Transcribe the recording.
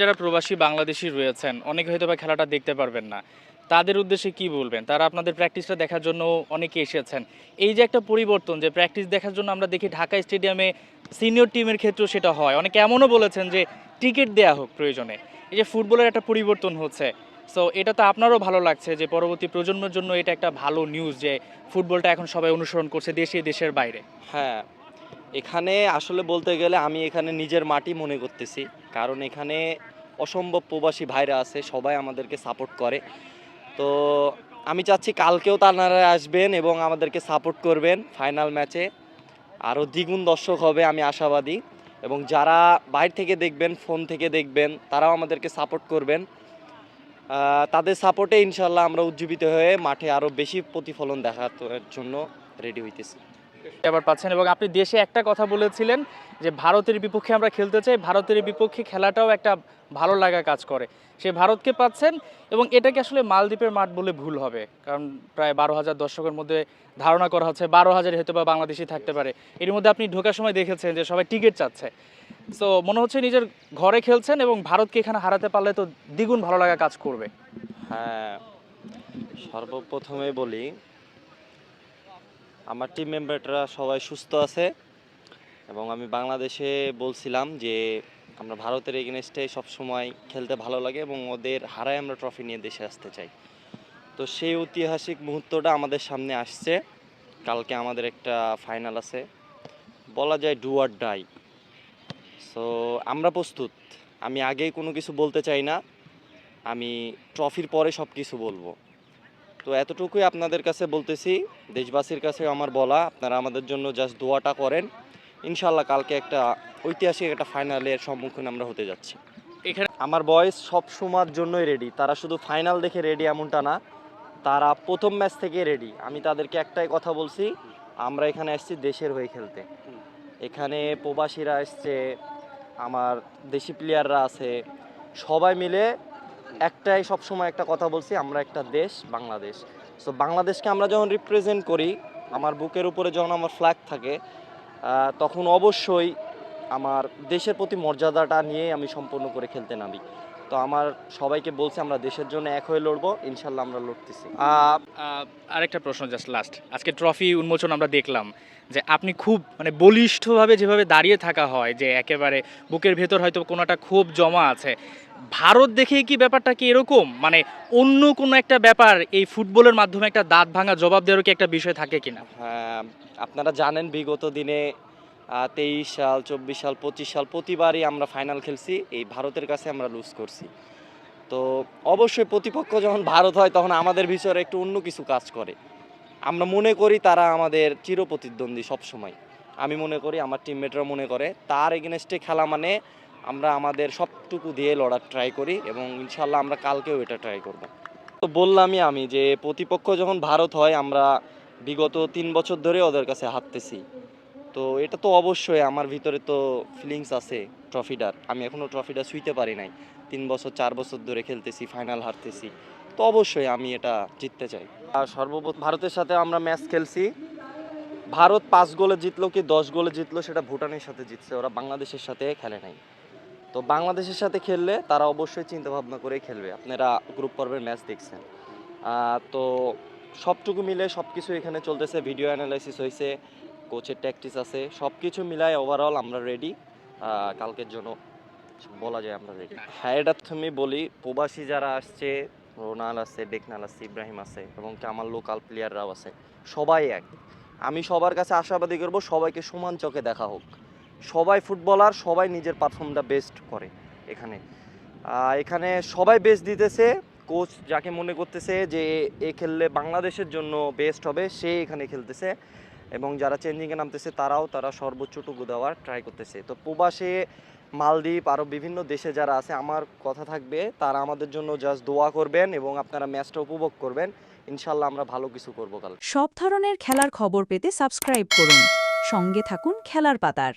যারা প্রবাসী বাংলাদেশী রয়েছেন অনেকে হয়তো বা খেলাটা দেখতে পারবেন না, তাদের উদ্দেশ্যে কি বলবেন? তারা আপনাদের প্র্যাকটিসটা দেখার জন্য অনেকে এসেছেন। এই যে একটা পরিবর্তন, যে প্র্যাকটিস দেখার জন্য আমরা দেখি ঢাকা স্টেডিয়ামে সিনিয়র টিমের ক্ষেত্রেও সেটা হয়, অনেকে এমনও বলেছেন যে টিকিট দেয়া হোক প্রয়োজনে। এই যে ফুটবলের একটা পরিবর্তন হচ্ছে, সো এটা তো আপনারও ভালো লাগছে যে পরবর্তী প্রজন্মের জন্য এটা একটা ভালো নিউজ যে ফুটবলটা এখন সবাই অনুসরণ করছে দেশে দেশের বাইরে। হ্যাঁ, এখানে আসলে বলতে গেলে আমি এখানে নিজের মাটি মনে করতেছি। কারণ এখানে অসম্ভব প্রবাসী ভাইরা আছে, সবাই আমাদেরকে সাপোর্ট করে। তো আমি চাচ্ছি কালকেও তানারা আসবেন এবং আমাদেরকে সাপোর্ট করবেন ফাইনাল ম্যাচে। আরও দ্বিগুণ দর্শক হবে আমি আশাবাদী। এবং যারা বাইরে থেকে দেখবেন, ফোন থেকে দেখবেন, তারাও আমাদেরকে সাপোর্ট করবেন। তাদের সাপোর্টে ইনশাল্লাহ আমরা উজ্জীবিত হয়ে মাঠে আরও বেশি প্রতিফলন দেখার জন্য রেডি হইতেছি। আবার পাচ্ছেন এবং আপনি দেশে একটা কথা বলেছিলেন যে ভারতের বিপক্ষে আমরা খেলতে চাই, ভারতের বিপক্ষে খেলাটাও একটা ভালো লাগা কাজ করে, সে ভারতকে পাচ্ছেন। এবং এটাকে আসলে মালদ্বীপের মাঠ বলে ভুল হবে, কারণ প্রায় 12,000 দর্শকের মধ্যে ধারণা করা হচ্ছে 12,000 হয়তো বা বাংলাদেশি থাকতে পারে। এর মধ্যে আপনি ঢোকার সময় দেখেছেন যে সবাই টিকিট চাচ্ছে। সো মনে হচ্ছে নিজের ঘরে খেলছেন এবং ভারতকে এখানে হারাতে পারলে তো দ্বিগুণ ভালো লাগা কাজ করবে। হ্যাঁ, সর্বপ্রথমে বলি আমার টিম মেম্বাররা সবাই সুস্থ আছে এবং আমি বাংলাদেশে বলছিলাম যে আমরা ভারতের এগেনস্টে সবসময় খেলতে ভালো লাগে এবং ওদের হারায় আমরা ট্রফি নিয়ে দেশে আসতে চাই। তো সেই ঐতিহাসিক মুহূর্তটা আমাদের সামনে আসছে। কালকে আমাদের একটা ফাইনাল আছে, বলা যায় ডু অর ডাই। সো আমরা প্রস্তুত। আমি আগেই কোনো কিছু বলতে চাই না, আমি ট্রফির পরে সব কিছু বলবো। তো এতটুকুই আপনাদের কাছে বলতেছি, দেশবাসীর কাছে আমার বলা, আপনারা আমাদের জন্য জাস্ট দোয়াটা করেন। ইনশাল্লাহ কালকে একটা ঐতিহাসিক একটা ফাইনালের সম্মুখীন আমরা হতে যাচ্ছি। এখানে আমার বয়েস সব সময়ের জন্যই রেডি, তারা শুধু ফাইনাল দেখে রেডি এমনটা না, তারা প্রথম ম্যাচ থেকে রেডি। আমি তাদেরকে একটাই কথা বলছি, আমরা এখানে আসছি দেশের হয়ে খেলতে। এখানে প্রবাসীরা আসছে, আমার দেশি প্লেয়াররা আছে, সবাই মিলে একটাই সবসময় একটা কথা বলছি, আমরা একটা দেশ বাংলাদেশ। সো বাংলাদেশকে আমরা যখন রিপ্রেজেন্ট করি, আমার বুকের উপরে যখন আমার ফ্ল্যাগ থাকে, তখন অবশ্যই আমার দেশের প্রতি মর্যাদাটা নিয়ে আমি সম্পূর্ণ করে খেলতে নামি। তো আমার সবাইকে বলছি আমরা দেশের জন্য এক হয়ে লড়বো, ইনশাল্লাহ আমরা লড়তেছি। আরেকটা প্রশ্ন, জাস্ট লাস্ট, আজকে ট্রফি উন্মোচন আমরা দেখলাম যে আপনি খুব মানে বলিষ্ঠভাবে যেভাবে দাঁড়িয়ে থাকা হয়, যে একেবারে বুকের ভেতর হয়তো কোনোটা ক্ষোভ জমা আছে। ভারত দেখে কি ব্যাপারটা কি এরকম, মানে অন্য কোনো একটা ব্যাপার এই ফুটবলের মাধ্যমে একটা দাঁত ভাঙা জবাব দেওয়ার কি একটা বিষয় থাকে কিনা? হ্যাঁ, আপনারা জানেন বিগত দিনে 23 সাল, 24 সাল, 25 সাল প্রতিবারই আমরা ফাইনাল খেলছি, এই ভারতের কাছে আমরা লুজ করছি। তো অবশ্যই প্রতিপক্ষ যখন ভারত হয় তখন আমাদের ভিতরে একটু অন্য কিছু কাজ করে। আমরা মনে করি তারা আমাদের চিরপ্রতিদ্বন্দ্বী সবসময়। আমি মনে করি, আমার টিমমেটরা মনে করে, তার এগেনস্টে খেলা মানে আমরা আমাদের সবটুকু দিয়ে লড়ার ট্রাই করি এবং ইনশাল্লাহ আমরা কালকেও এটা ট্রাই করব। তো বললামই আমি যে প্রতিপক্ষ যখন ভারত হয় আমরা বিগত 3 বছর ধরে ওদের কাছে হারতেছি। তো এটা তো অবশ্যই আমার ভিতরে তো ফিলিংস আছে ট্রফিটার। আমি এখনও ট্রফিটা ছুঁইতে পারি নাই। 3 বছর 4 বছর ধরে খেলতেছি, ফাইনাল হারতেছি। তো অবশ্যই আমি এটা জিততে চাই। আর সর্বপ্রথম ভারতের সাথে আমরা ম্যাচ খেলছি। ভারত 5 গোলে জিতলো কি 10 গোলে জিতলো সেটা ভুটানের সাথে জিতছে, ওরা বাংলাদেশের সাথে খেলে নাই। তো বাংলাদেশের সাথে খেললে তারা অবশ্যই চিন্তা ভাবনা করে খেলবে। আপনারা গ্রুপ পর্বের ম্যাচ দেখছেন। তো সবটুকু মিলে সব কিছু এখানে চলতেছে, ভিডিও অ্যানালাইসিস হয়েছে, কোচের ট্যাকটিক্স আছে, সব কিছু মিলায় ওভারঅল আমরা রেডি। কালকের জন্য বলা যায় আমরা রেডি। হ্যাঁ, এটা তুমি বলি, প্রবাসী যারা আসছে, রোনাল আছে, বেকনাল আছে, ইব্রাহিম আছে এবং কি আমার লোকাল প্লেয়াররাও আছে, সবাই এক। আমি সবার কাছে আশাবাদী করব সবাইকে সমান চোখে দেখা হোক। সবাই ফুটবলার, সবাই নিজের পারফর্মটা বেস্ট করে এখানে। এখানে সবাই বেস্ট দিতেছে। কোচ যাকে মনে করতেছে যে এ খেললে বাংলাদেশের জন্য বেস্ট হবে, সে এখানে খেলতেছে এবং যারা চেঞ্জিংয়ে নামতেছে তারা সর্বোচ্চটুকু দেওয়ার ট্রাই করতেছে। তো প্রবাসে মালদ্বীপ আরও বিভিন্ন দেশে যারা আছে, আমার কথা থাকবে তারা আমাদের জন্য জাস্ট দোয়া করবেন এবং আপনারা ম্যাচটা উপভোগ করবেন। ইনশাল্লাহ আমরা ভালো কিছু করবো কাল। সব ধরনের খেলার খবর পেতে সাবস্ক্রাইব করুন। সঙ্গে থাকুন খেলার পাতার।